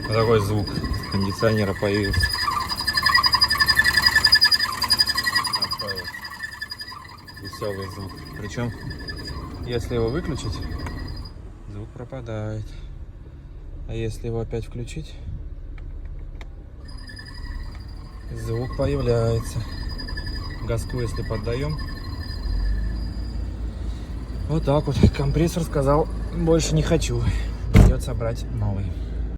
Вот такой звук кондиционера появился. Такой вот веселый звук. Причем, если его выключить, звук пропадает. А если его опять включить, звук появляется. Газку, если поддаем. Вот так вот. Компрессор сказал, больше не хочу. Придется брать новый.